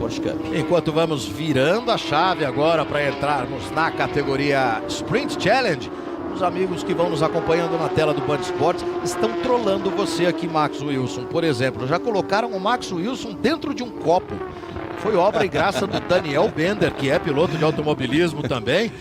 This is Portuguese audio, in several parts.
Porsche Cup. Enquanto vamos virando a chave agora para entrarmos na categoria Sprint Challenge, os amigos que vão nos acompanhando na tela do Band Esportes estão trollando você aqui, Max Wilson. Por exemplo, já colocaram o Max Wilson dentro de um copo. Foi obra e graça do Daniel Bender, que é piloto de automobilismo também.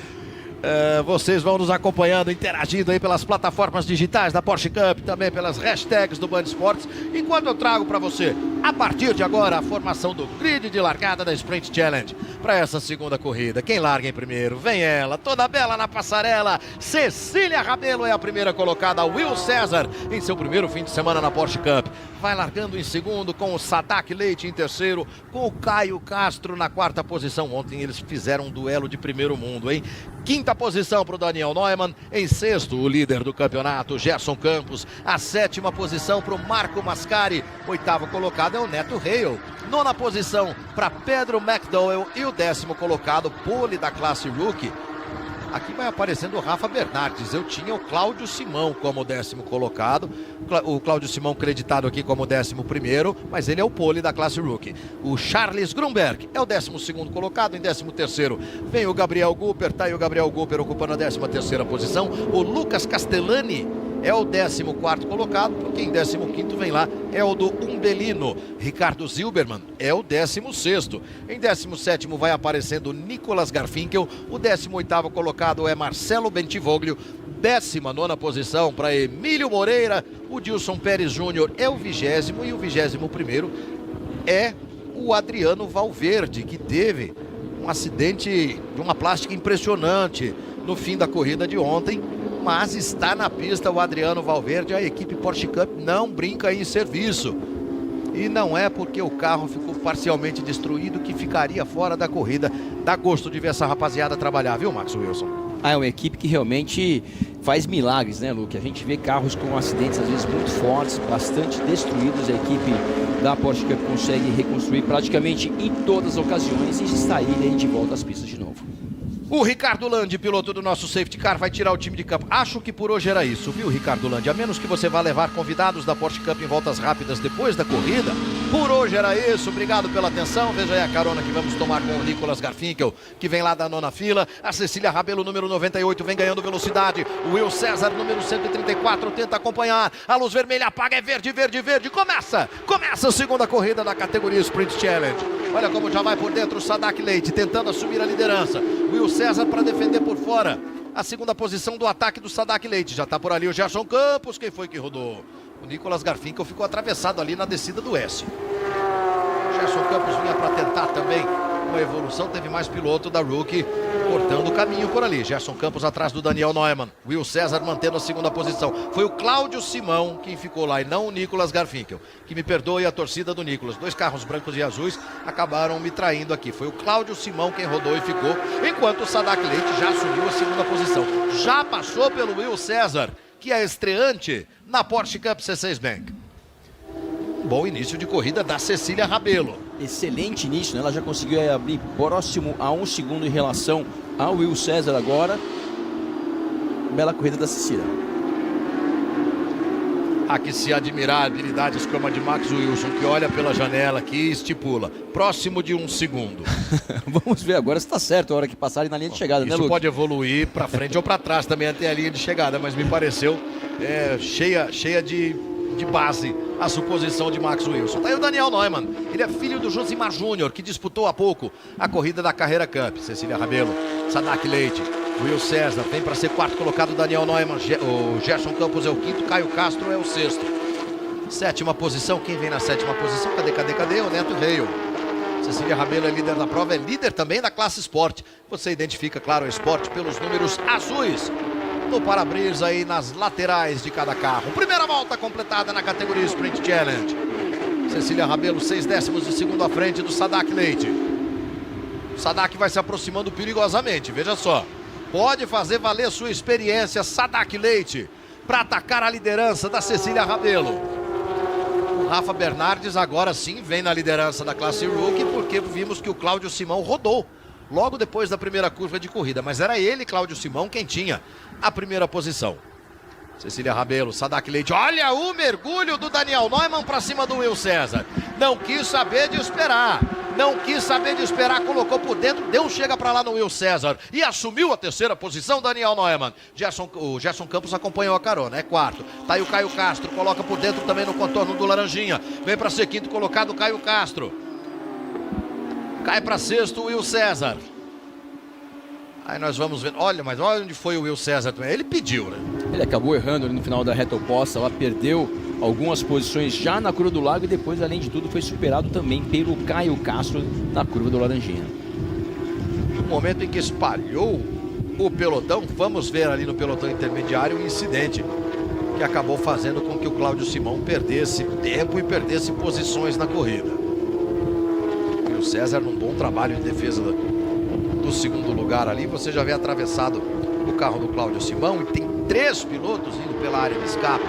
Vocês vão nos acompanhando, interagindo aí pelas plataformas digitais da Porsche Cup, também pelas hashtags do Band Esportes, enquanto eu trago para você, a partir de agora, a formação do grid de largada da Sprint Challenge para essa segunda corrida. Quem larga em primeiro? Vem ela, toda bela na passarela, Cecília Rabelo é a primeira colocada, Will César em seu primeiro fim de semana na Porsche Cup. Vai largando em segundo com o Sadak Leite em terceiro, com o Caio Castro na quarta posição. Ontem eles fizeram um duelo de primeiro mundo, hein? Quinta posição para o Daniel Neumann. Em sexto, o líder do campeonato, Gerson Campos. A sétima posição para o Marco Mascari. Oitavo colocado é o Neto Hale. Nona posição para Pedro McDowell. E o décimo colocado, pole da classe Rookie. Aqui vai aparecendo o Rafa Bernardes. Eu tinha o Cláudio Simão como décimo colocado. O Cláudio Simão creditado aqui como 11º, mas ele é o pole da classe Rookie. O Charles Grunberg é o 12º colocado. Em 13º vem o Gabriel Gupper. Tá aí o Gabriel Gupper ocupando a 13ª posição. O Lucas Castellani é o 14º colocado, porque em 15º vem lá Eldo Umbelino. Ricardo Zilberman é o 16º. Em 17º vai aparecendo Nicolas Garfinkel. O 18º colocado é Marcelo Bentivoglio. 19ª posição para Emílio Moreira. O Dilson Pérez Júnior é o 20º e o 21º é o Adriano Valverde, que teve um acidente de uma plástica impressionante no fim da corrida de ontem. Mas está na pista o Adriano Valverde. A equipe Porsche Cup não brinca em serviço. E não é porque o carro ficou parcialmente destruído que ficaria fora da corrida. Dá gosto de ver essa rapaziada trabalhar, viu, Max Wilson? É uma equipe que realmente faz milagres, né, Luke? A gente vê carros com acidentes às vezes muito fortes, bastante destruídos. A equipe da Porsche Cup consegue reconstruir praticamente em todas as ocasiões e sair aí de volta às pistas de novo. O Ricardo Landi, piloto do nosso safety car, vai tirar o time de campo. Acho que por hoje era isso, viu, Ricardo Landi? A menos que você vá levar convidados da Porsche Cup em voltas rápidas depois da corrida. Por hoje era isso. Obrigado pela atenção. Veja aí a carona que vamos tomar com o Nicolas Garfinkel, que vem lá da nona fila. A Cecília Rabelo, número 98, vem ganhando velocidade. O Will César, número 134, tenta acompanhar. A luz vermelha apaga, é verde, verde, verde. Começa a segunda corrida da categoria Sprint Challenge. Olha como já vai por dentro o Sadak Leite, tentando assumir a liderança. Will César para defender por fora a segunda posição do ataque do Sadak Leite. Já está por ali o Gerson Campos. Quem foi que rodou? O Nicolas Garfinkel ficou atravessado ali na descida do S. O Gerson Campos vinha para tentar também uma evolução. Teve mais piloto da Rookie cortando o caminho por ali. Gerson Campos atrás do Daniel Neumann. Will César mantendo a segunda posição. Foi o Cláudio Simão quem ficou lá e não o Nicolas Garfinkel. Que me perdoe a torcida do Nicolas. Dois carros brancos e azuis acabaram me traindo aqui. Foi o Cláudio Simão quem rodou e ficou, enquanto o Sadak Leite já assumiu a segunda posição. Já passou pelo Will César, que é estreante na Porsche Cup C6 Bank. Bom início de corrida da Cecília Rabelo. Excelente início, né? Ela já conseguiu abrir próximo a 1 segundo em relação ao Will César agora. Bela corrida da Cecília. Há que se admirar habilidades como a de Max Wilson, que olha pela janela aqui e estipula próximo de 1 segundo. Vamos ver agora se está certo a hora que passarem na linha de chegada, né, Isso Luke? pode evoluir para frente ou para trás também até a linha de chegada, mas me pareceu cheia de base a suposição de Max Wilson. Tá aí o Daniel Neumann, ele é filho do Josimar Júnior, que disputou há pouco a corrida da Carreira Cup. Cecília Rabelo, Sadak Leite, Will César, vem para ser quarto colocado Daniel Neumann, o Gerson Campos é o quinto, Caio Castro é o sexto. Sétima posição, quem vem na sétima posição? Cadê? O Neto Hale. Cecília Rabelo é líder da prova, é líder também da classe Sport. Você identifica, claro, o Sport pelos números azuis no para-brisa aí nas laterais de cada carro. Primeira volta completada na categoria Sprint Challenge. Cecília Rabelo, 0,6 de segundo à frente do Sadak Leite. O Sadak vai se aproximando perigosamente, veja só. Pode fazer valer sua experiência, Sadak Leite, para atacar a liderança da Cecília Rabelo. O Rafa Bernardes agora sim vem na liderança da classe Rookie, porque vimos que o Cláudio Simão rodou logo depois da primeira curva de corrida, mas era ele, Cláudio Simão, quem tinha a primeira posição. Cecília Rabelo, Sadak Leite, olha o mergulho do Daniel Neumann para cima do Will César. Não quis saber de esperar. não quis saber de esperar, colocou por dentro, deu um chega pra lá no Will César e assumiu a terceira posição, Daniel Neumann. O Gerson Campos acompanhou a carona, é quarto. Tá aí o Caio Castro, coloca por dentro também no contorno do Laranjinha. Vem pra ser quinto colocado o Caio Castro. Cai pra sexto o Will César. Aí nós vamos ver, olha onde foi o Will César também. Ele pediu, né? Ele acabou errando ali no final da reta oposta, ela perdeu algumas posições já na curva do lago e depois, além de tudo, foi superado também pelo Caio Castro na curva do Laranjinha. No momento em que espalhou o pelotão, vamos ver ali no pelotão intermediário um incidente que acabou fazendo com que o Cláudio Simão perdesse tempo e perdesse posições na corrida. E o César, num bom trabalho de defesa do segundo lugar ali, você já vê atravessado o carro do Cláudio Simão e tem 3 pilotos indo pela área de escape.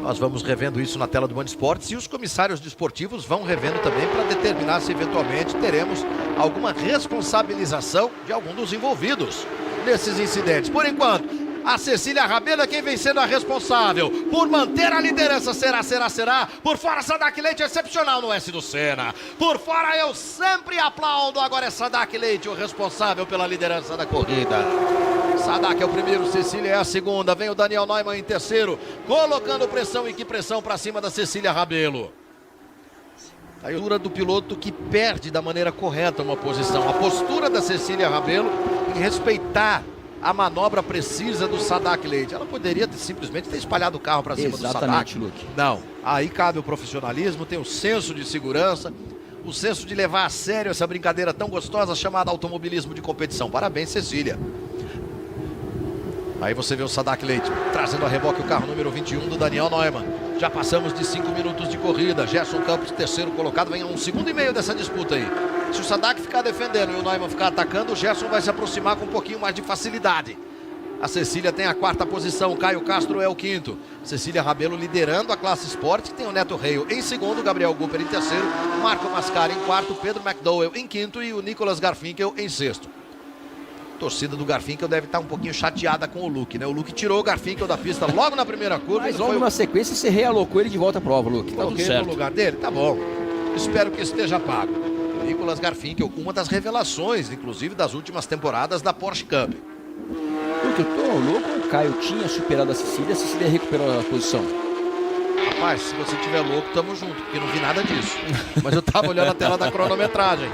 Nós vamos revendo isso na tela do Band Esportes e os comissários desportivos vão revendo também para determinar se eventualmente teremos alguma responsabilização de algum dos envolvidos nesses incidentes. Por enquanto, a Cecília Rabelo é quem vem sendo a responsável por manter a liderança. Será. Por fora, Sadak Leite, excepcional no S do Senna. Por fora, eu sempre aplaudo. Agora é Sadak Leite o responsável pela liderança da corrida. Sadak é o primeiro, Cecília é a segunda. Vem o Daniel Neumann em terceiro, colocando pressão, e que pressão para cima da Cecília Rabelo. A altura do piloto que perde da maneira correta uma posição. A postura da Cecília Rabelo em respeitar a manobra precisa do Sadak Leite. Ela poderia simplesmente ter espalhado o carro para cima do Sadak. Exatamente, Luke. Não, aí cabe o profissionalismo, tem o senso de segurança, o senso de levar a sério essa brincadeira tão gostosa chamada automobilismo de competição. Parabéns, Cecília. Aí você vê o Sadak Leite trazendo a reboque o carro número 21 do Daniel Neumann. Já passamos de 5 minutos de corrida. Gerson Campos, terceiro colocado, vem a 1,5 segundos dessa disputa aí. Se o Sadak ficar defendendo e o Neumann ficar atacando, o Gerson vai se aproximar com um pouquinho mais de facilidade. A Cecília tem a quarta posição, Caio Castro é o quinto. Cecília Rabelo liderando a classe Sport, que tem o Neto Reio em segundo, Gabriel Gupper em terceiro, Marco Mascari em quarto, Pedro McDowell em quinto e o Nicolas Garfinkel em sexto. A torcida do Garfinkel deve estar um pouquinho chateada com o Luke, né? O Luke tirou o Garfinkel da pista logo na primeira curva. Mas logo na sequência você realocou ele de volta à prova, Luke. Tá tudo certo. No lugar dele? Tá bom. Espero que esteja pago. Nicolas Garfinkel, uma das revelações, inclusive, das últimas temporadas da Porsche Cup. Luke, eu tô louco. O Caio tinha superado a Cecília recuperou a posição. Rapaz, se você tiver louco, tamo junto, porque não vi nada disso. Mas eu tava olhando a tela da cronometragem.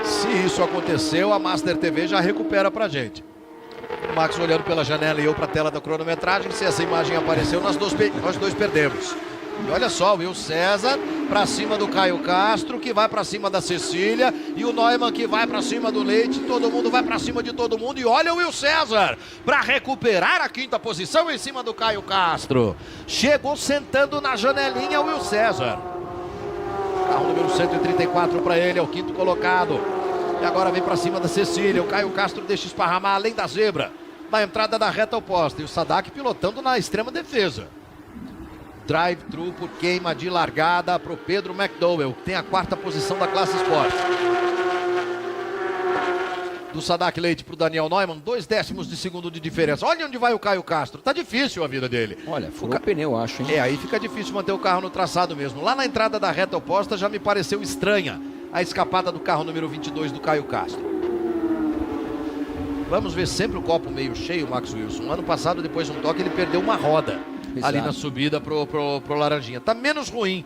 Se isso aconteceu, a Master TV já recupera pra gente. O Max olhando pela janela e eu pra tela da cronometragem. Se essa imagem apareceu, nós dois perdemos. E olha só, o Will César pra cima do Caio Castro, que vai pra cima da Cecília, e o Neumann que vai pra cima do Leite. Todo mundo vai pra cima de todo mundo. E olha o Will César pra recuperar a quinta posição em cima do Caio Castro. Chegou sentando na janelinha o Will César. Carro número 134 para ele, é o quinto colocado. E agora vem para cima da Cecília. O Caio Castro deixa esparramar além da zebra, na entrada da reta oposta. E o Sadak pilotando na extrema defesa. Drive-thru por queima de largada para o Pedro McDowell, que tem a quarta posição da classe Sport. Do Sadak Leite para o Daniel Neumann, 2 décimos de segundo de diferença. Olha onde vai o Caio Castro. Tá difícil a vida dele. Olha, furou o pneu, acho, hein? Aí fica difícil manter o carro no traçado mesmo. Lá na entrada da reta oposta já me pareceu estranha a escapada do carro número 22 do Caio Castro. Vamos ver sempre o copo meio cheio, Max Wilson. Ano passado, depois de um toque, ele perdeu uma roda. Exato. Ali na subida pro Laranjinha. Tá menos ruim,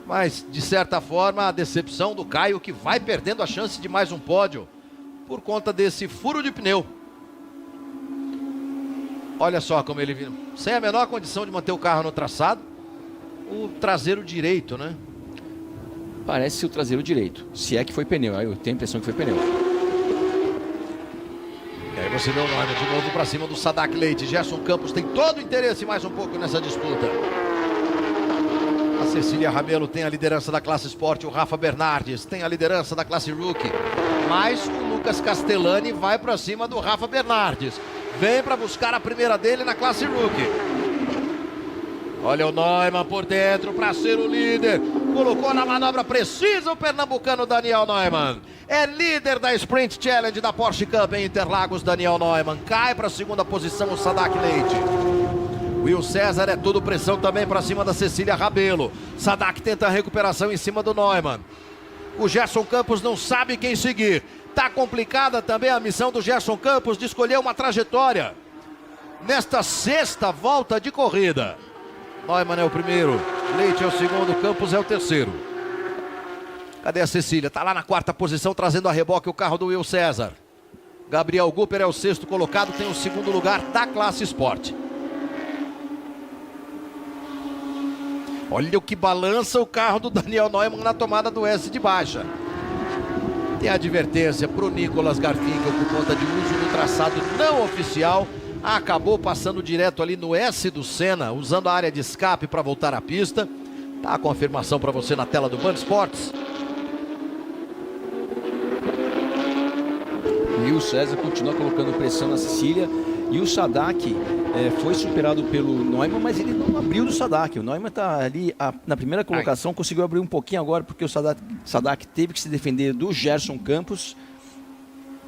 mas de certa forma a decepção do Caio, que vai perdendo a chance de mais um pódio por conta desse furo de pneu. Olha só como ele viu, sem a menor condição de manter o carro no traçado. O traseiro direito, né? Parece o traseiro direito, se é que foi pneu. Eu tenho a impressão que foi pneu. E aí você deu o nome de novo para cima do Sadak Leite. Gerson Campos tem todo o interesse mais um pouco nessa disputa. A Cecília Rabelo tem a liderança da classe Sport. O Rafa Bernardes tem a liderança da classe Rookie. Mas o Lucas Castellani vai para cima do Rafa Bernardes. Vem para buscar a primeira dele na classe Rookie. Olha o Neumann por dentro para ser o líder. Colocou na manobra precisa o pernambucano Daniel Neumann. É líder da Sprint Challenge da Porsche Cup em Interlagos, Daniel Neumann. Cai para a segunda posição o Sadak Leite. Will César é tudo pressão também para cima da Cecília Rabelo. Sadak tenta a recuperação em cima do Neumann. O Gerson Campos não sabe quem seguir. Tá complicada também a missão do Gerson Campos de escolher uma trajetória nesta sexta volta de corrida. Neumann é o primeiro, Leite é o segundo, Campos é o terceiro. Cadê a Cecília? Tá lá na quarta posição, trazendo a reboque o carro do Will César. Gabriel Gupper é o sexto colocado, tem o segundo lugar da classe Sport. Olha o que balança o carro do Daniel Neumann na tomada do S de baixa. Tem advertência para o Nicolas Garfinkel por conta de uso do traçado não oficial. Acabou passando direto ali no S do Senna, usando a área de escape para voltar à pista. Tá a confirmação para você na tela do Band Esportes. E o César continua colocando pressão na Cecília. E o Sadak foi superado pelo Neumann, mas ele não abriu do Sadak. O Neumann está ali na primeira colocação, conseguiu abrir um pouquinho agora, porque o Sadak teve que se defender do Gerson Campos,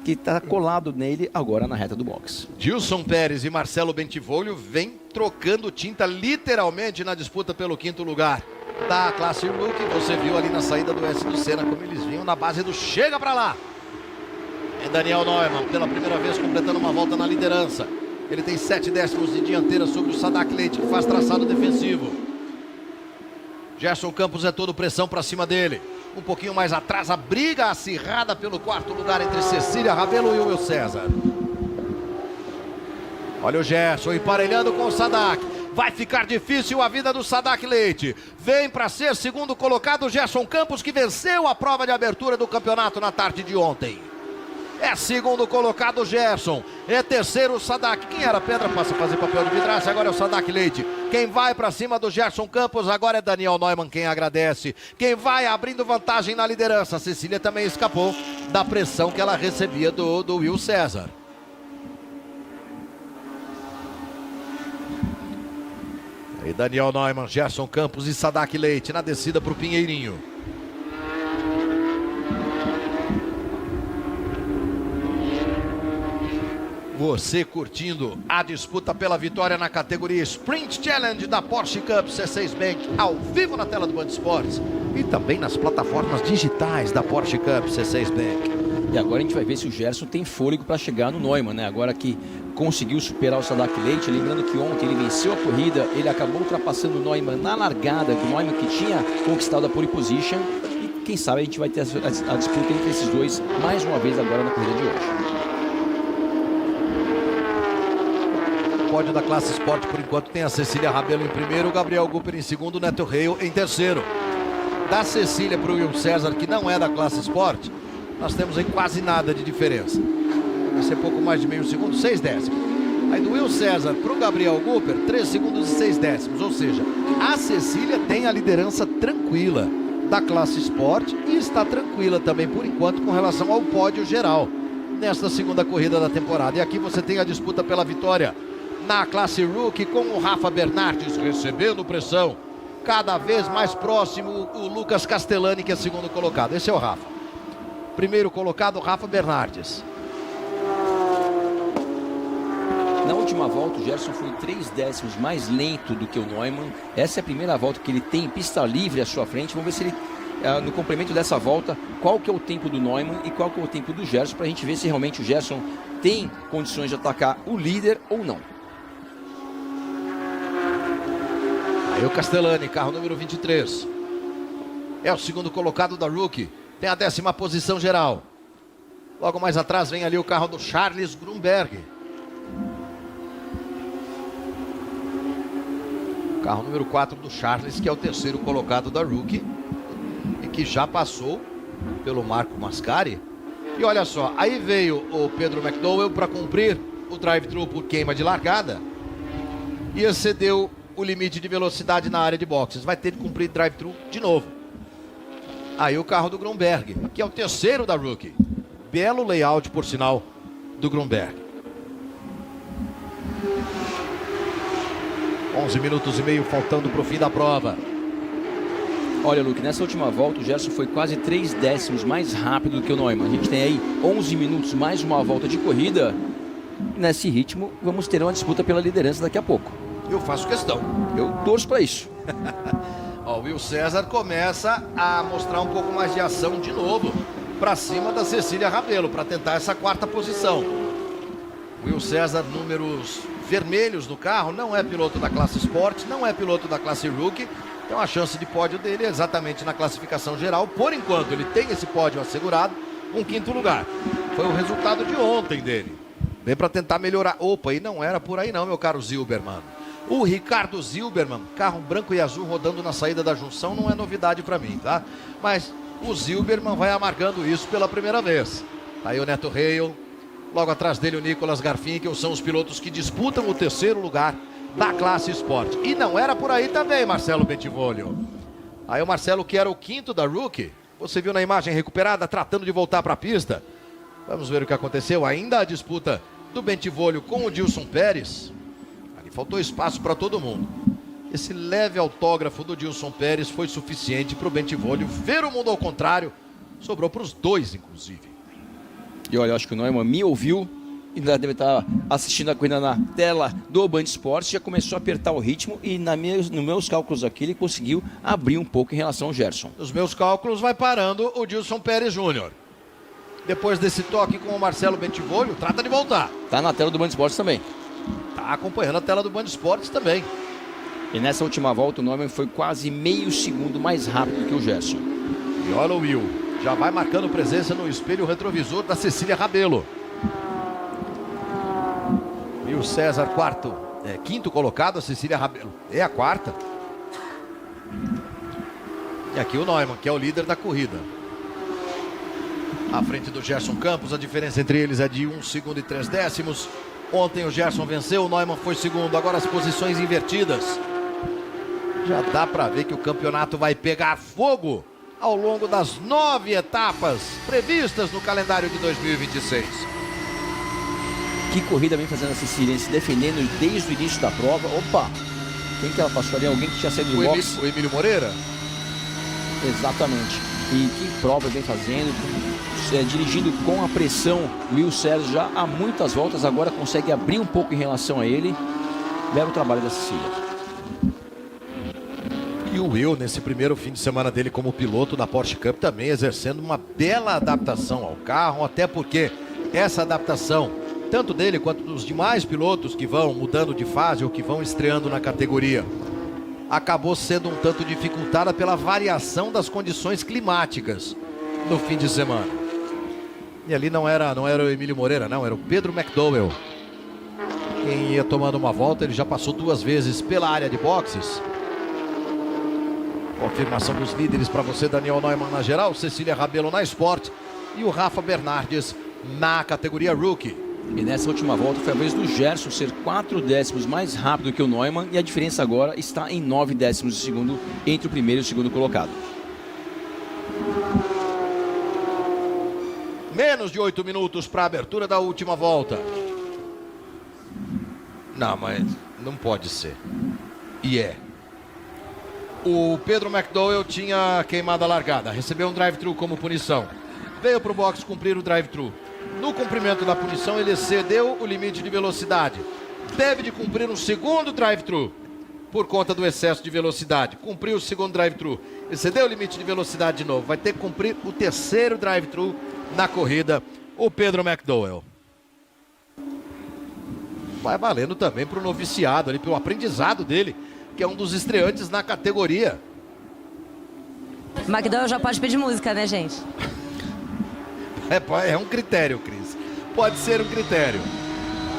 que está colado nele agora na reta do box. Gilson Pérez e Marcelo Bentivolio vêm trocando tinta literalmente na disputa pelo quinto lugar da classe Rookie. Você viu ali na saída do S do Senna como eles vinham na base do chega pra lá. É Daniel Neumann pela primeira vez completando uma volta na liderança. Ele tem 7 décimos de dianteira sobre o Sadak Leite, que faz traçado defensivo. Gerson Campos é todo pressão para cima dele. Um pouquinho mais atrás, a briga acirrada pelo quarto lugar entre Cecília Rabelo e o Will César. Olha o Gerson emparelhando com o Sadak. Vai ficar difícil a vida do Sadak Leite. Vem para ser segundo colocado o Gerson Campos, que venceu a prova de abertura do campeonato na tarde de ontem. É segundo colocado o Gerson. É terceiro o Sadak. Quem era pedra passa a fazer papel de vidraça, agora é o Sadak Leite. Quem vai para cima do Gerson Campos agora é Daniel Neumann quem agradece. Quem vai abrindo vantagem na liderança. A Cecília também escapou da pressão que ela recebia do Will César. Aí Daniel Neumann, Gerson Campos e Sadak Leite na descida para o Pinheirinho. Você curtindo a disputa pela vitória na categoria Sprint Challenge da Porsche Cup C6 Bank, ao vivo na tela do Band Esportes e também nas plataformas digitais da Porsche Cup C6 Bank. E agora a gente vai ver se o Gerson tem fôlego para chegar no Neumann, né? Agora que conseguiu superar o Sadak Leite, lembrando que ontem ele venceu a corrida, ele acabou ultrapassando o Neumann na largada, o Neumann que tinha conquistado a pole position, e quem sabe a gente vai ter a disputa entre esses dois mais uma vez agora na corrida de hoje. Pódio da classe Sport por enquanto tem a Cecília Rabelo em primeiro, o Gabriel Gupper em segundo, o Neto Hale em terceiro. Da Cecília para o Will César, que não é da classe Sport, nós temos aí quase nada de diferença. Vai ser pouco mais de meio segundo, 6 décimos. Aí do Will César para o Gabriel Gupper, 3 segundos e 6 décimos. Ou seja, a Cecília tem a liderança tranquila da classe Sport e está tranquila também por enquanto com relação ao pódio geral nesta segunda corrida da temporada. E aqui você tem a disputa pela vitória na classe Rookie com o Rafa Bernardes recebendo pressão. Cada vez mais próximo o Lucas Castellani, que é segundo colocado. Esse é o Rafa. Primeiro colocado, Rafa Bernardes. Na última volta, o Gerson foi 3 décimos mais lento do que o Neumann. Essa é a primeira volta que ele tem pista livre à sua frente. Vamos ver se ele, no complemento dessa volta, qual que é o tempo do Neumann e qual que é o tempo do Gerson, para a gente ver se realmente o Gerson tem condições de atacar o líder ou não. Aí o Castellani, carro número 23. É o segundo colocado da Rookie. Tem a 10ª posição geral. Logo mais atrás vem ali o carro do Charles Grunberg. Carro número 4 do Charles, que é o terceiro colocado da Rookie. E que já passou pelo Marco Mascari. E olha só, aí veio o Pedro McDowell para cumprir o drive-thru por queima de largada. E excedeu o limite de velocidade na área de boxes. Vai ter que cumprir drive-thru de novo. Aí o carro do Grunberg, que é o terceiro da Rookie. Belo layout, por sinal, do Grunberg. 11 minutos e meio faltando para o fim da prova. Olha, Luke, nessa última volta o Gerson foi quase 3 décimos mais rápido do que o Neumann. A gente tem aí 11 minutos mais uma volta de corrida. Nesse ritmo, vamos ter uma disputa pela liderança daqui a pouco. Eu faço questão. Eu torço para isso. Ó, o Will César começa a mostrar um pouco mais de ação de novo para cima da Cecília Rabelo, para tentar essa quarta posição. Will César, números vermelhos no carro, não é piloto da classe Sport, não é piloto da classe Rookie. Então a chance de pódio dele é exatamente na classificação geral. Por enquanto ele tem esse pódio assegurado, um quinto lugar. Foi o resultado de ontem dele. Vem para tentar melhorar. Opa, e não era por aí não, meu caro Zilberman. O Ricardo Zilberman, carro branco e azul rodando na saída da junção, não é novidade para mim, tá? Mas o Zilberman vai amargando isso pela primeira vez. Tá aí o Neto Hale, logo atrás dele o Nicolas Garfinkel, são os pilotos que disputam o terceiro lugar da classe Sport. E não era por aí também, Marcelo Bentivolio. Aí o Marcelo, que era o quinto da Rookie, você viu na imagem recuperada, tratando de voltar para a pista. Vamos ver o que aconteceu. Ainda a disputa do Bentivolio com o Dilson Pérez. Ali faltou espaço para todo mundo. Esse leve autógrafo do Dilson Pérez foi suficiente para o Bentivolio ver o mundo ao contrário. Sobrou para os dois, inclusive. E olha, eu acho que o Neumann me ouviu. Ainda deve estar assistindo a corrida na tela do Band Esportes. Já começou a apertar o ritmo e nos meus cálculos aqui ele conseguiu abrir um pouco em relação ao Gerson. Nos meus cálculos vai parando o Dilson Pérez Júnior. Depois desse toque com o Marcelo Bentivolio, trata de voltar. Tá na tela do Band Esportes também. Tá acompanhando a tela do Band Esportes também. E nessa última volta o Neumann foi quase meio segundo mais rápido que o Gerson. E olha o Will, já vai marcando presença no espelho retrovisor da Cecília Rabelo. Will César, quinto colocado, a Cecília Rabelo é a quarta. E aqui o Neumann, que é o líder da corrida. À frente do Gerson Campos, a diferença entre eles é de 1 segundo e 3 décimos. Ontem o Gerson venceu, o Neumann foi segundo, agora as posições invertidas. Já dá para ver que o campeonato vai pegar fogo ao longo das 9 etapas previstas no calendário de 2026. Que corrida vem fazendo a Cecília, se defendendo desde o início da prova. Opa, quem que ela passou ali? Alguém que tinha saído do box? O Emílio Moreira? Exatamente. E que prova vem fazendo, dirigindo com a pressão. Will César já há muitas voltas, agora consegue abrir um pouco em relação a ele. Belo trabalho da Cecília. E o Will, nesse primeiro fim de semana dele como piloto da Porsche Cup, também exercendo uma bela adaptação ao carro, até porque essa adaptação, tanto dele quanto dos demais pilotos que vão mudando de fase ou que vão estreando na categoria, acabou sendo um tanto dificultada pela variação das condições climáticas no fim de semana. E ali não era o Emílio Moreira, não, era o Pedro McDowell. Quem ia tomando uma volta, ele já passou 2 vezes pela área de boxes. Confirmação dos líderes para você, Daniel Neumann na geral, Cecília Rabelo na Sport e o Rafa Bernardes na categoria Rookie. E nessa última volta foi a vez do Gerson ser 4 décimos mais rápido que o Neumann e a diferença agora está em 9 décimos de segundo entre o primeiro e o segundo colocado. Menos de 8 minutos para a abertura da última volta. Não, mas não pode ser. E é. O Pedro McDowell tinha queimado a largada, recebeu um drive-thru como punição. Veio para o box cumprir o drive-thru. No cumprimento da punição, ele excedeu o limite de velocidade. Deve de cumprir um segundo drive-thru por conta do excesso de velocidade. Cumpriu o segundo drive-thru, excedeu o limite de velocidade de novo. Vai ter que cumprir o terceiro drive-thru na corrida, o Pedro McDowell. Vai valendo também para o noviciado, ali, pelo aprendizado dele, que é um dos estreantes na categoria. McDowell já pode pedir música, né, gente? É um critério, Cris. Pode ser um critério.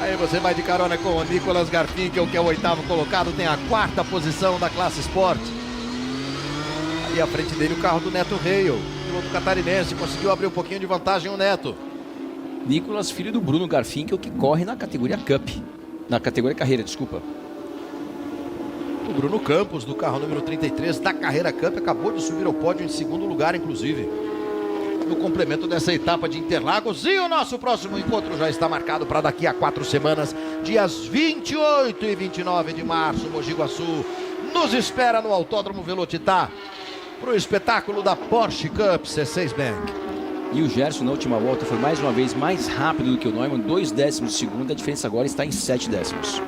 Aí você vai de carona com o Nicolas Garfinkel, que é o 8º colocado, tem a 4ª posição da classe Sport. Ali à frente dele o carro do Neto Hale, piloto catarinense, conseguiu abrir um pouquinho de vantagem o Neto. Nicolas, filho do Bruno Garfinkel, que corre na categoria Cup. Na categoria Carreira, desculpa. O Bruno Campos, do carro número 33 da Carreira Cup, acabou de subir ao pódio em segundo lugar, inclusive, no complemento dessa etapa de Interlagos. E o nosso próximo encontro já está marcado para daqui a 4 semanas, dias 28 e 29 de março, Mogi Guaçu. Nos espera no Autódromo Velocitar para o espetáculo da Porsche Cup C6 Bank. E o Gerson na última volta foi mais uma vez mais rápido do que o Neumann, 2 décimos de segundo, a diferença agora está em 7 décimos.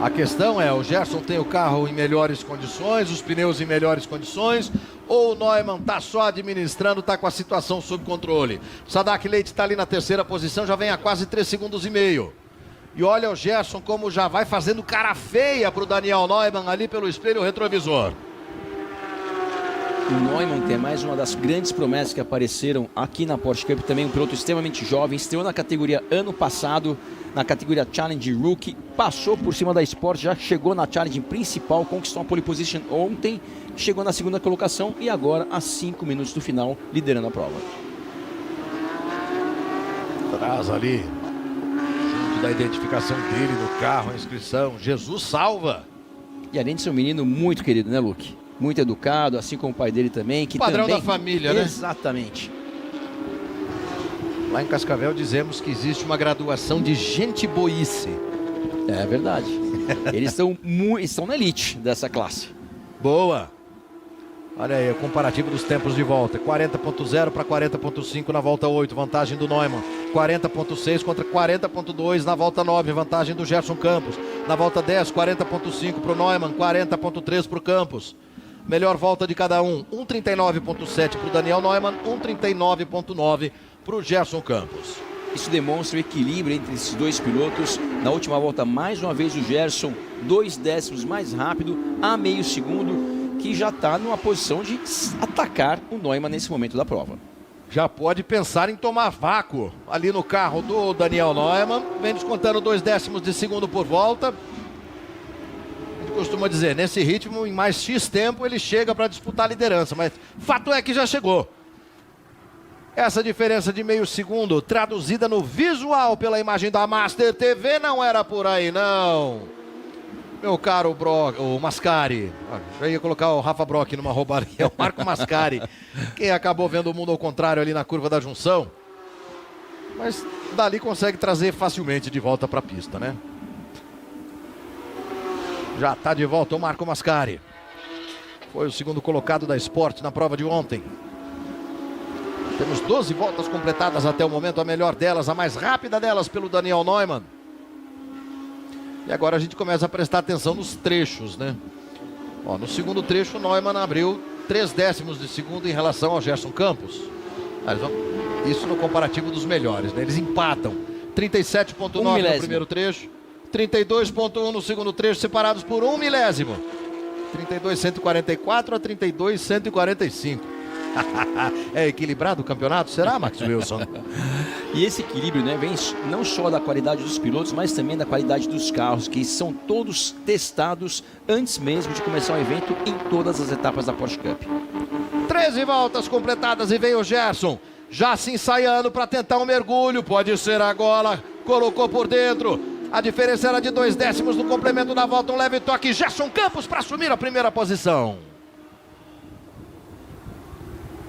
A questão é, o Gerson tem o carro em melhores condições, os pneus em melhores condições, ou o Neumann está só administrando, está com a situação sob controle? Sadak Leite está ali na terceira posição, já vem a quase 3,5 segundos. E olha o Gerson como já vai fazendo cara feia para o Daniel Neumann ali pelo espelho retrovisor. O Neumann tem mais uma das grandes promessas que apareceram aqui na Porsche Cup, também um piloto extremamente jovem, estreou na categoria ano passado, na categoria Challenge Rookie, passou por cima da Sport, já chegou na Challenge principal, conquistou a pole position ontem, chegou na segunda colocação e agora a 5 minutos do final, liderando a prova. Traz ali, junto da identificação dele no carro, a inscrição, Jesus salva. E além de ser um menino muito querido, né, Luke? Muito educado, assim como o pai dele também. Que padrão também... da família, né? Exatamente. Lá em Cascavel dizemos que existe uma graduação de gente boice. É verdade. Eles estão na elite dessa classe. Boa. Olha aí, o comparativo dos tempos de volta. 40.0 para 40.5 na volta 8, vantagem do Neumann. 40.6 contra 40.2 na volta 9, vantagem do Gerson Campos. Na volta 10, 40.5 para o Neumann, 40.3 para o Campos. Melhor volta de cada um, 1:39.7 para o Daniel Neumann, 1:39.9 para o Gerson Campos. Isso demonstra o equilíbrio entre esses dois pilotos. Na última volta, mais uma vez, o Gerson, 2 décimos mais rápido, a meio segundo, que já está numa posição de atacar o Neumann nesse momento da prova. Já pode pensar em tomar vácuo ali no carro do Daniel Neumann, vem descontando 2 décimos de segundo por volta. Costuma dizer, nesse ritmo, em mais X tempo, ele chega para disputar a liderança, mas fato é que já chegou. Essa diferença de meio segundo, traduzida no visual pela imagem da Master TV, não era por aí, não. Meu caro o Mascari, eu ia colocar o Rafa Brock numa roubaria, o Marco Mascari, quem acabou vendo o mundo ao contrário ali na curva da junção, mas dali consegue trazer facilmente de volta para a pista, né? Já está de volta o Marco Mascari. Foi o segundo colocado da Sport na prova de ontem. Temos 12 voltas completadas até o momento, a melhor delas, a mais rápida delas pelo Daniel Neumann. E agora a gente começa a prestar atenção nos trechos, né? Ó, no segundo trecho o Neumann abriu 3 décimos de segundo em relação ao Gerson Campos. Isso no comparativo dos melhores, né? Eles empatam. 37.9 no primeiro trecho. 32.1 no segundo trecho, separados por 1 milésimo. 32.144 a 32.145. É equilibrado o campeonato? Será, Max Wilson? E esse equilíbrio, né, vem não só da qualidade dos pilotos, mas também da qualidade dos carros, que são todos testados antes mesmo de começar o evento em todas as etapas da Porsche Cup. 13 voltas completadas e vem o Gerson, já se ensaiando para tentar um mergulho. Pode ser agora, colocou por dentro. A diferença era de 2 décimos no complemento da volta. Um leve toque. Gerson Campos para assumir a primeira posição.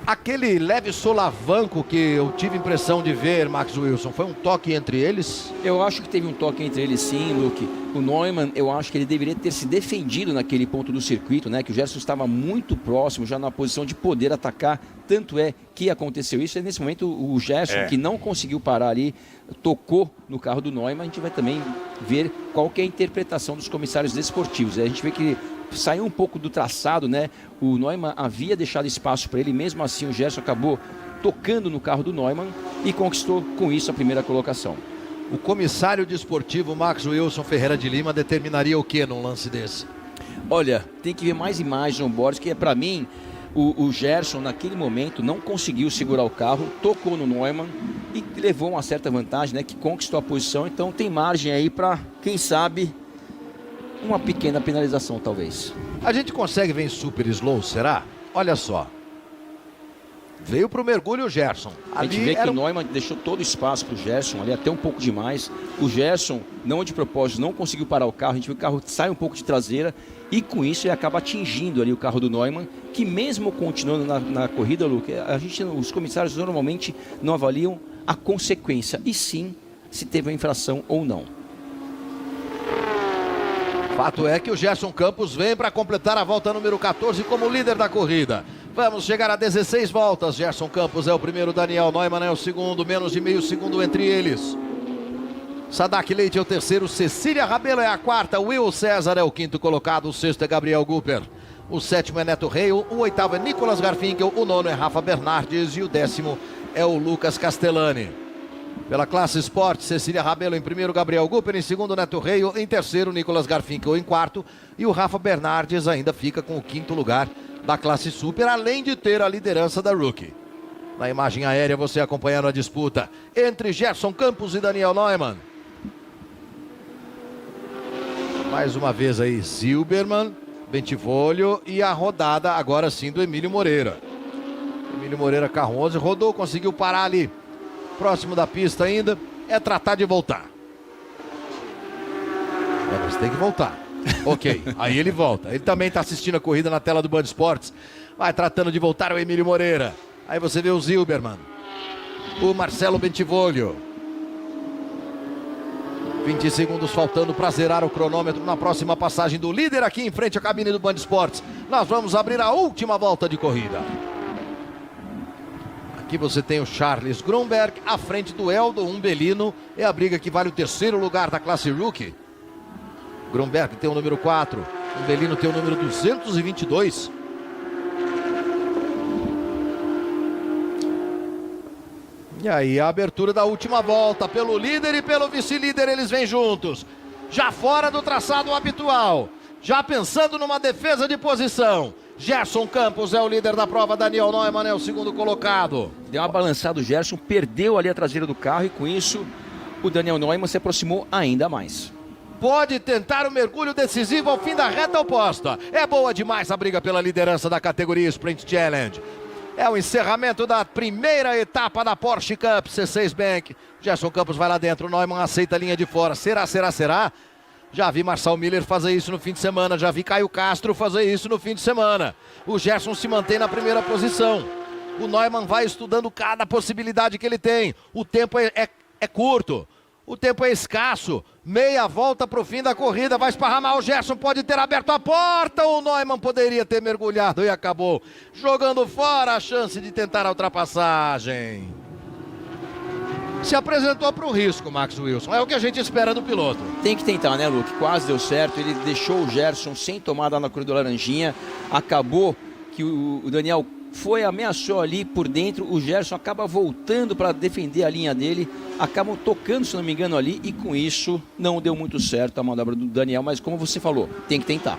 Aquele leve solavanco que eu tive impressão de ver, Max Wilson, foi um toque entre eles? Eu acho que teve um toque entre eles sim, Luke. O Neumann, eu acho que ele deveria ter se defendido naquele ponto do circuito, né? Que o Gerson estava muito próximo, já na posição de poder atacar. Tanto é que aconteceu isso. E nesse momento o Gerson, que não conseguiu parar ali, tocou no carro do Neumann. A gente vai também ver qual que é a interpretação dos comissários desportivos. A gente vê que saiu um pouco do traçado, né? O Neumann havia deixado espaço para ele, mesmo assim o Gerson acabou tocando no carro do Neumann e conquistou com isso a primeira colocação. O comissário desportivo Max Wilson Ferreira de Lima determinaria o que num lance desse? Olha, tem que ver mais imagens on board, que para mim o Gerson naquele momento não conseguiu segurar o carro, tocou no Neumann e levou uma certa vantagem, né? Que conquistou a posição, então tem margem aí para, quem sabe, uma pequena penalização, talvez. A gente consegue ver em super slow, será? Olha só. Veio para o mergulho o Gerson. A gente vê que o Neumann deixou todo o espaço para o Gerson, ali até um pouco demais. O Gerson, não de propósito, não conseguiu parar o carro. A gente vê que o carro sai um pouco de traseira e com isso ele acaba atingindo ali o carro do Neumann, que mesmo continuando na corrida, Luke, os comissários normalmente não avaliam a consequência, e sim se teve uma infração ou não. Fato é que o Gerson Campos vem para completar a volta número 14 como líder da corrida. Vamos chegar a 16 voltas. Gerson Campos é o primeiro, Daniel Neumann é o segundo, menos de meio segundo entre eles. Sadak Leite é o terceiro, Cecília Rabelo é a quarta, Will César é o quinto colocado, o sexto é Gabriel Gupper, o sétimo é Neto Reio, o oitavo é Nicolas Garfinkel, o nono é Rafa Bernardes e o décimo é o Lucas Castellani. Pela classe Sport, Cecília Rabelo em primeiro, Gabriel Gupper em segundo, Neto Reio em terceiro, Nicolas Garfinkel em quarto e o Rafa Bernardes ainda fica com o quinto lugar da classe Super, além de ter a liderança da Rookie. Na imagem aérea você acompanhando a disputa entre Gerson Campos e Daniel Neumann. Mais uma vez aí, Silberman, Bentivolio e a rodada agora sim do Emílio Moreira. Emílio Moreira, carro 11, rodou, conseguiu parar ali, próximo da pista ainda, é tratar de voltar. Mas tem que voltar. Ok, aí ele volta. Ele também está assistindo a corrida na tela do Band Esportes. Vai tratando de voltar o Emílio Moreira. Aí você vê o Silberman, o Marcelo Bentivolio. 20 segundos faltando para zerar o cronômetro na próxima passagem do líder aqui em frente à cabine do Band Esportes. Nós vamos abrir a última volta de corrida. Aqui você tem o Charles Grunberg à frente do Eldo Umbelino. É a briga que vale o terceiro lugar da classe Rookie. Grunberg tem o número 4, Umbelino tem o número 222. E aí a abertura da última volta, pelo líder e pelo vice-líder eles vêm juntos. Já fora do traçado habitual, já pensando numa defesa de posição. Gerson Campos é o líder da prova, Daniel Neumann é o segundo colocado. Deu uma balançada o Gerson, perdeu ali a traseira do carro e com isso o Daniel Neumann se aproximou ainda mais. Pode tentar o mergulho decisivo ao fim da reta oposta. É boa demais a briga pela liderança da categoria Sprint Challenge. É o encerramento da primeira etapa da Porsche Cup C6 Bank. Gerson Campos vai lá dentro, Neumann aceita a linha de fora. Será? Já vi Marcel Miller fazer isso no fim de semana, já vi Caio Castro fazer isso no fim de semana. O Gerson se mantém na primeira posição. O Neumann vai estudando cada possibilidade que ele tem. O tempo é curto. O tempo é escasso, meia volta para o fim da corrida, vai esparramar o Gerson, pode ter aberto a porta, o Neumann poderia ter mergulhado e acabou jogando fora a chance de tentar a ultrapassagem. Se apresentou para o risco, Max Wilson, é o que a gente espera do piloto. Tem que tentar, né, Luke? Quase deu certo, ele deixou o Gerson sem tomada na corrida do Laranjinha, acabou que o Daniel ameaçou ali por dentro, o Gerson acaba voltando para defender a linha dele, acabam tocando, se não me engano, ali, e com isso não deu muito certo a manobra do Daniel, mas como você falou, tem que tentar.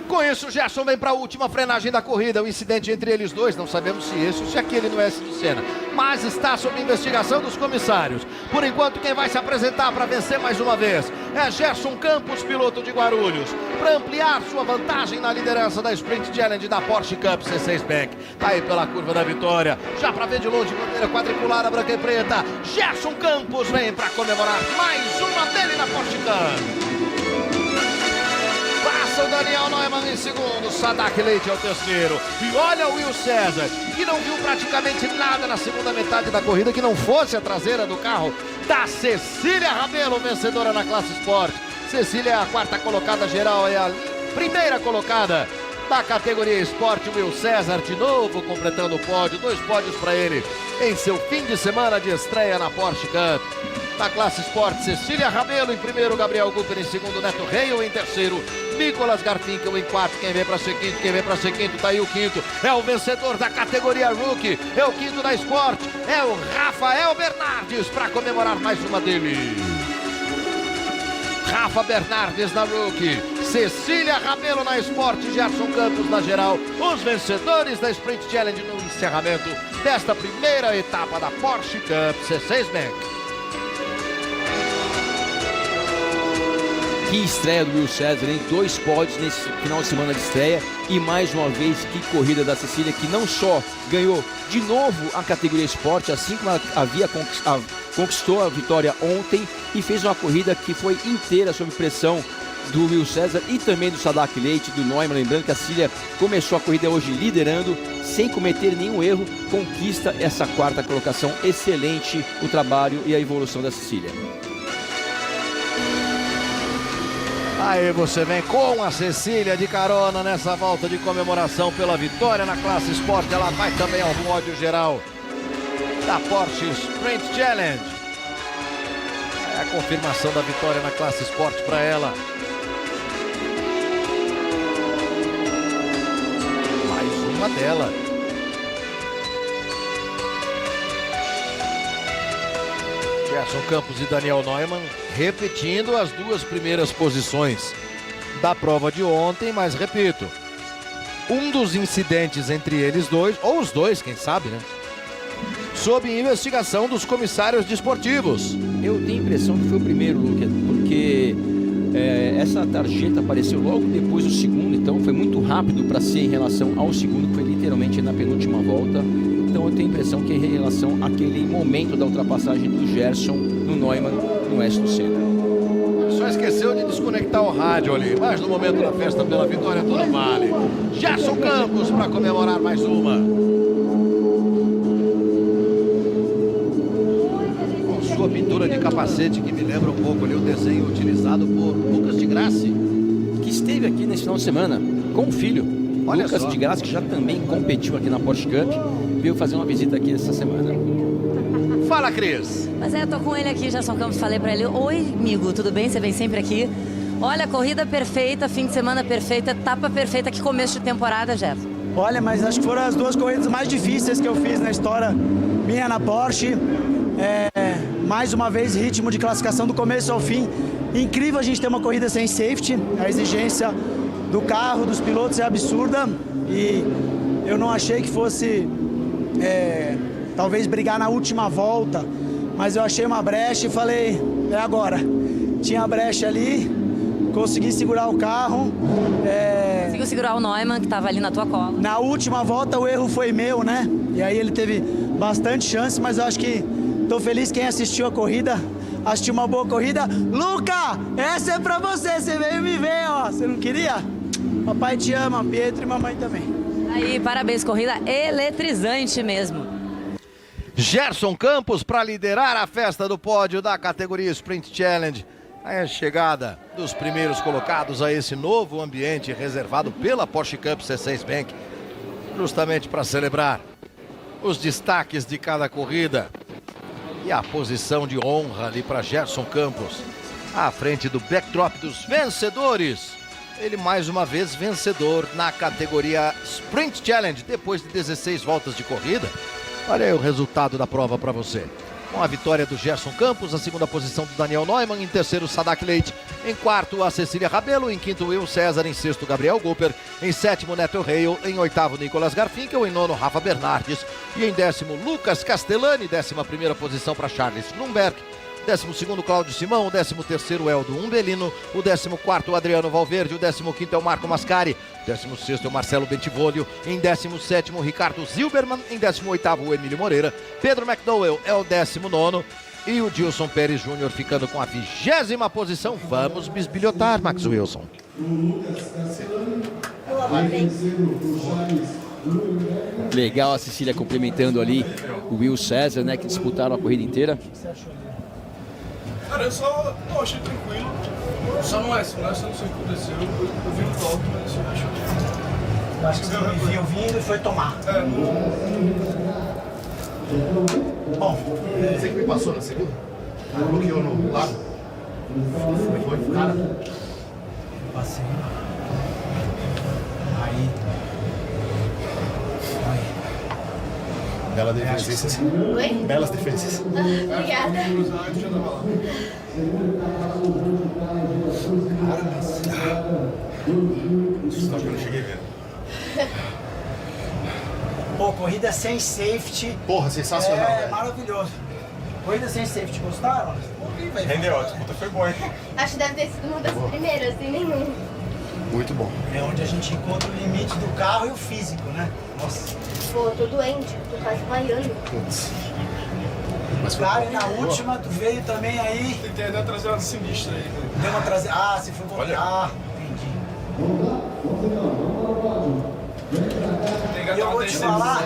Com isso, o Gerson vem para a última frenagem da corrida, o incidente entre eles dois, não sabemos se esse ou se aquele no S do Senna, mas está sob investigação dos comissários. Por enquanto, quem vai se apresentar para vencer mais uma vez é Gerson Campos, piloto de Guarulhos, para ampliar sua vantagem na liderança da Sprint Challenge da Porsche Cup C6 Bank. Tá aí pela curva da vitória, já para ver de longe, bandeira quadriculada branca e preta. Gerson Campos vem para comemorar mais uma dele na Porsche Cup. Passa o Daniel Neumann em segundo, Sadak Leite é o terceiro. E olha o Will César, que não viu praticamente nada na segunda metade da corrida, que não fosse a traseira do carro da Cecília Rabelo, vencedora na classe Sport. Cecília é a quarta colocada geral, é a primeira colocada da categoria Sport. Will César de novo completando o pódio, 2 pódios para ele em seu fim de semana de estreia na Porsche Cup. Na classe Sport, Cecília Rabelo em primeiro, Gabriel Gupper em segundo, Neto Reio em terceiro, Nicolas Garfinkel em quarto. Quem vem para ser quinto, tá aí o quinto, é o vencedor da categoria Rookie, é o quinto da Sport, é o Rafael Bernardes para comemorar mais uma dele. Rafa Bernardes na Rookie, Cecília Rabelo na Sport, Gerson Campos na geral, os vencedores da Sprint Challenge no encerramento desta primeira etapa da Porsche Cup C6 Bank. Que estreia do Will César, hein? 2 pódios nesse final de semana de estreia e mais uma vez que corrida da Cecília, que não só ganhou de novo a categoria Esporte, assim como ela havia conquistou a vitória ontem, e fez uma corrida que foi inteira sob pressão do Will César e também do Sadak Leite, do Neumann. Lembrando que a Cecília começou a corrida hoje liderando, sem cometer nenhum erro, conquista essa quarta colocação. Excelente o trabalho e a evolução da Cecília. Aí você vem com a Cecília de carona nessa volta de comemoração pela vitória na classe Sport. Ela vai também ao pódio geral da Porsche Sprint Challenge. É a confirmação da vitória na classe esporte para ela. Mais uma dela. Gerson Campos e Daniel Neumann repetindo as duas primeiras posições da prova de ontem, mas repito, um dos incidentes entre eles dois, ou os dois, quem sabe, né? Sob investigação dos comissários desportivos. Eu tenho a impressão que foi o primeiro, Luca, porque essa tarjeta apareceu logo depois do segundo, então foi muito rápido para ser em relação ao segundo, que foi literalmente na penúltima volta. Então eu tenho a impressão que é em relação àquele momento da ultrapassagem do Gerson no Neumann no Ayrton Senna. Só esqueceu de desconectar o rádio ali, mas no momento da festa pela vitória tudo vale. Gerson Campos para comemorar mais uma. Com sua pintura de capacete que me lembra um pouco ali o desenho utilizado por Lucas de Grassi, que esteve aqui nesse final de semana com o filho. Olha Lucas só. de Grassi, que já também competiu aqui na Porsche Cup, veio fazer uma visita aqui essa semana. Fala, Cris. Mas eu tô com ele aqui, Gerson Campos, falei pra ele, oi, amigo, tudo bem? Você vem sempre aqui. Olha, corrida perfeita, fim de semana perfeita, etapa perfeita, que começo de temporada, Gerson. Olha, mas acho que foram as duas corridas mais difíceis que eu fiz na história minha na Porsche. Mais uma vez, ritmo de classificação do começo ao fim. Incrível a gente ter uma corrida sem safety. A exigência do carro, dos pilotos é absurda. E eu não achei que fosse, talvez, brigar na última volta. Mas eu achei uma brecha e falei, é agora. Tinha a brecha ali, consegui segurar o carro. Conseguiu segurar o Neumann, que tava ali na tua cola. Na última volta o erro foi meu, né? E aí ele teve bastante chance, mas eu acho que tô feliz quem assistiu a corrida. Assistiu uma boa corrida. Luca, essa é pra você, você veio me ver, ó. Você não queria? Papai te ama, Pietro e mamãe também. Aí, parabéns, corrida eletrizante mesmo. Gerson Campos para liderar a festa do pódio da categoria Sprint Challenge. Aí a chegada dos primeiros colocados a esse novo ambiente reservado pela Porsche Cup C6 Bank, justamente para celebrar os destaques de cada corrida. E a posição de honra ali para Gerson Campos, à frente do backdrop dos vencedores. Ele mais uma vez vencedor na categoria Sprint Challenge, depois de 16 voltas de corrida. Olha aí o resultado da prova para você. Com a vitória do Gerson Campos, a segunda posição do Daniel Neumann, em terceiro Sadak Leite, em quarto a Cecília Rabelo, em quinto Will César, em sexto Gabriel Gupper, em sétimo Neto Reil, em oitavo Nicolas Garfinkel, em nono Rafa Bernardes e em décimo Lucas Castellani, 11ª posição para Charles Blumberg, 12º Cláudio Simão, o 13º Eldo Umbelino, o 14º Adriano Valverde, o 15º é o Marco Mascari, 16º é o Marcelo Bentivolio, em 17º Ricardo Zilberman, em 18º o Emílio Moreira, Pedro McDowell é o 19º e o Dilson Pérez Júnior ficando com a 20ª posição. Vamos bisbilhotar, Max Wilson. Legal a Cecília complementando ali o Will César, né, que disputaram a corrida inteira. Cara, eu achei tranquilo. Só não é, se não sei o que aconteceu. Eu vi um toque, mas eu acho que... Eu acho que você me viu vindo e foi tomar. Bom, Você que me passou na segunda? Bloqueou no lado? Foi, cara? passei. Aí. Bela defesa. Oi? Belas defesas. Obrigada. Só que eu não cheguei vendo. Pô, corrida sem safety. Porra, sensacional, É velho. maravilhoso. Corrida sem safety, gostaram? Rendeu, a disputa foi boa, hein? Acho que deve ter sido uma das primeiras, sem nenhum. Muito bom. É onde a gente encontra o limite do carro e o físico, né? Nossa. Pô, tô doente, tô quase vaiando. Putz. Mas foi Cara, bom. e na última tu veio também aí. Tentei até trazer uma sinistra aí. Deu uma traseira. Ah, você foi voltar. Olha. Ah, entendi. E eu vou te falar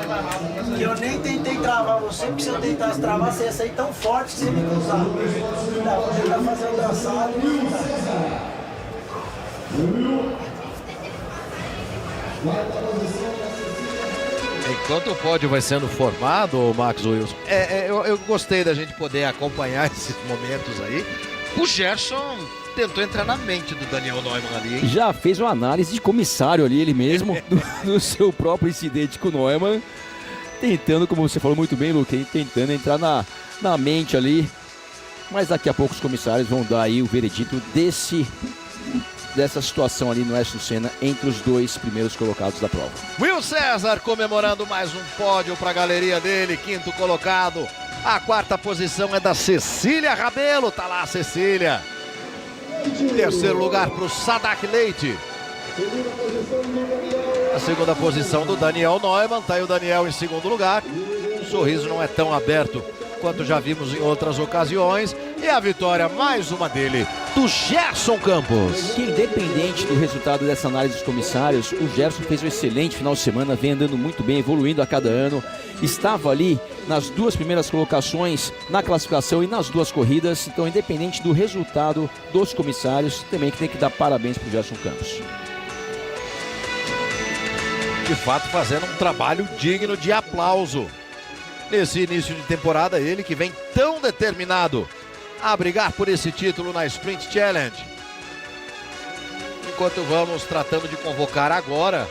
que eu nem tentei travar você, porque se eu tentasse travar, você ia sair tão forte que você ia me cruzar. Dá, vou tentar fazer o traçado. Enquanto o pódio vai sendo formado, Max Wilson, eu gostei da gente poder acompanhar esses momentos aí. O Gerson tentou entrar na mente do Daniel Neumann ali, hein? Já fez uma análise de comissário ali, ele mesmo, do seu próprio incidente com o Neumann. Tentando, como você falou muito bem, Luque, tentando entrar na mente ali. Mas daqui a pouco os comissários vão dar aí o veredito dessa situação ali no Ayrton Senna entre os dois primeiros colocados da prova. Will César comemorando mais um pódio para a galeria dele, quinto colocado. A quarta posição é da Cecília Rabelo, tá lá a Cecília. Terceiro lugar para o Sadak Leite. A segunda posição do Daniel Neumann, tá aí o Daniel em segundo lugar. O sorriso não é tão aberto quanto já vimos em outras ocasiões. E a vitória, mais uma dele, do Gerson Campos. Que independente do resultado dessa análise dos comissários, o Gerson fez um excelente final de semana, vem andando muito bem, evoluindo a cada ano. Estava ali nas duas primeiras colocações na classificação e nas duas corridas. Então, independente do resultado dos comissários, também que tem que dar parabéns para o Gerson Campos. De fato, fazendo um trabalho digno de aplauso. Nesse início de temporada, ele que vem tão determinado a brigar por esse título na Sprint Challenge. Enquanto vamos tratando de convocar agora,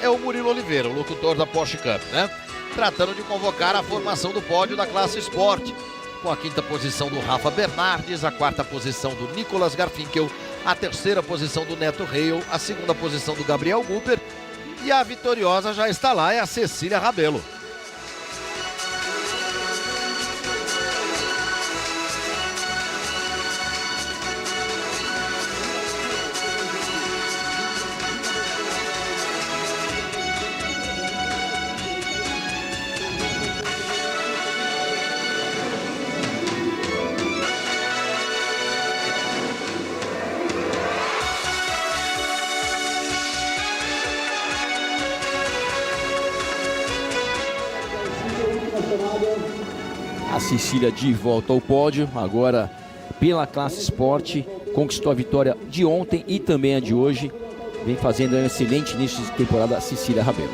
é o Murilo Oliveira, o locutor da Porsche Cup, né? Tratando de convocar a formação do pódio da classe Sport, com a quinta posição do Rafa Bernardes, a quarta posição do Nicolas Garfinkel, a terceira posição do Neto Reil, a segunda posição do Gabriel Gupper, e a vitoriosa já está lá, é a Cecília Rabelo. A Cecília de volta ao pódio, agora pela classe Sport, conquistou a vitória de ontem e também a de hoje. Vem fazendo um excelente início de temporada a Cecília Rabelo.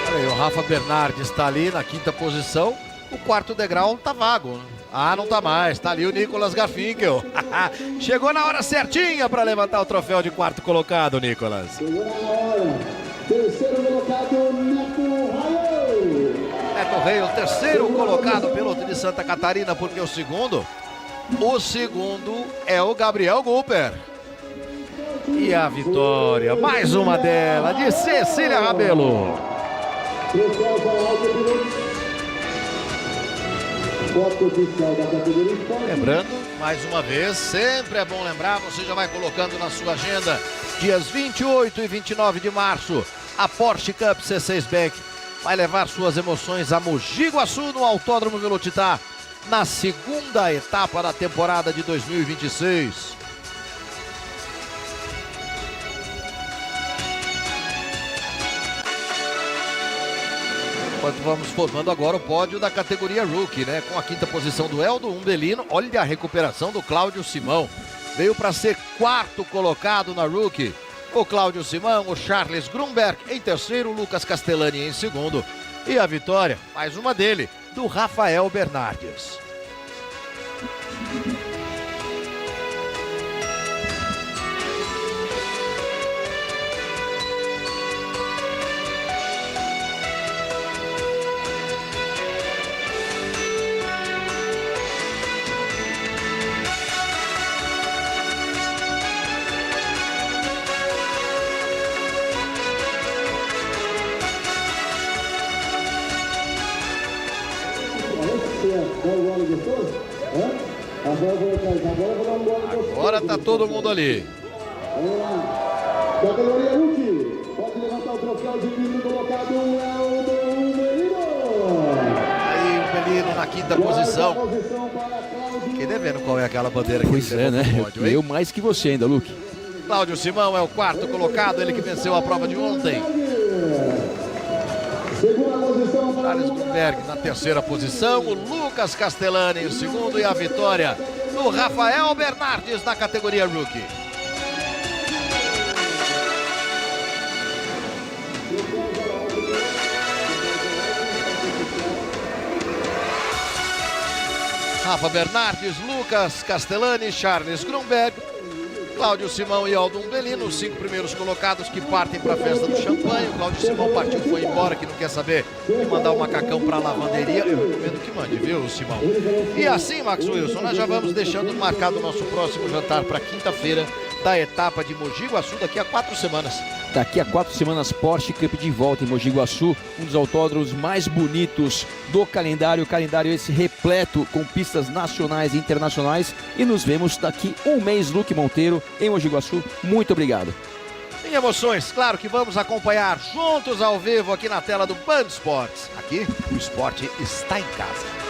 Olha aí, o Rafa Bernardes está ali na quinta posição, o quarto degrau tá vago, né? Ah, não tá mais, tá ali o Nicolas Garfinkel. Chegou na hora certinha para levantar o troféu de quarto colocado, Nicolas. Chegou na hora, terceiro colocado, Neto Reil. Neto Reil, terceiro colocado, piloto de Santa Catarina, porque o segundo é o Gabriel Gupper. E a vitória, mais uma dela, de Cecília Rabelo. Lembrando, mais uma vez, sempre é bom lembrar, você já vai colocando na sua agenda, dias 28 e 29 de março, a Porsche Cup C6 Bank vai levar suas emoções a Mogi Guaçu, no Autódromo Velocitar, na segunda etapa da temporada de 2026. Enquanto vamos formando agora o pódio da categoria Rookie, né? Com a quinta posição do Eldo Umbelino. Olha a recuperação do Cláudio Simão. Veio para ser quarto colocado na Rookie. O Cláudio Simão, o Charles Grunberg em terceiro, o Lucas Castellani em segundo. E a vitória, mais uma dele, do Rafael Bernardes. Agora tá todo mundo ali. Categoria Rookie, pode levantar o troféu de quinto colocado, Eldo Umbelino. Aí o Umbelino na quinta posição. Fiquei devendo qual é aquela bandeira que Pois é, né? pódio, Eu mais que você ainda, Luke. Cláudio Simão é o quarto colocado, ele que venceu a prova de ontem. Charles Grunberg na terceira posição, o Lucas Castellani em segundo e a vitória do Rafael Bernardes na categoria Rookie. Rafa Bernardes, Lucas Castellani, Charles Grunberg, Cláudio Simão e Aldo Umbelino, os 5 primeiros colocados que partem para a festa do champanhe. O Cláudio Simão partiu, foi embora, que não quer saber de mandar o macacão para a lavanderia. Eu recomendo que mande, viu, Simão? E assim, Max Wilson, nós já vamos deixando marcado o nosso próximo jantar para quinta-feira da etapa de Mogi Guaçu, daqui a 4 semanas. Daqui a 4 semanas, Porsche Cup de volta em Mogi Guaçu, um dos autódromos mais bonitos do calendário. Calendário esse repleto com pistas nacionais e internacionais. E nos vemos daqui um mês, Luque Monteiro, em Mogi Guaçu. Muito obrigado. Sem emoções, claro que vamos acompanhar juntos ao vivo aqui na tela do Band Esportes. Aqui, o esporte está em casa.